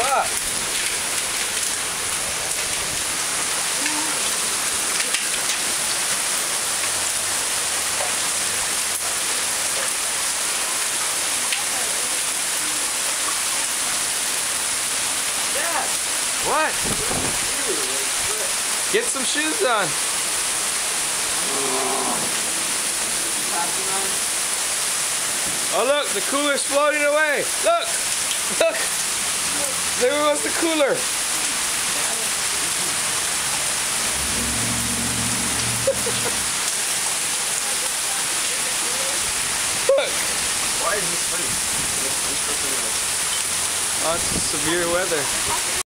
Fuck. What? Get some shoes on. Oh look, the cooler's floating away. Look! Look! There goes the cooler. Look! Why is this funny? Oh, it's severe weather.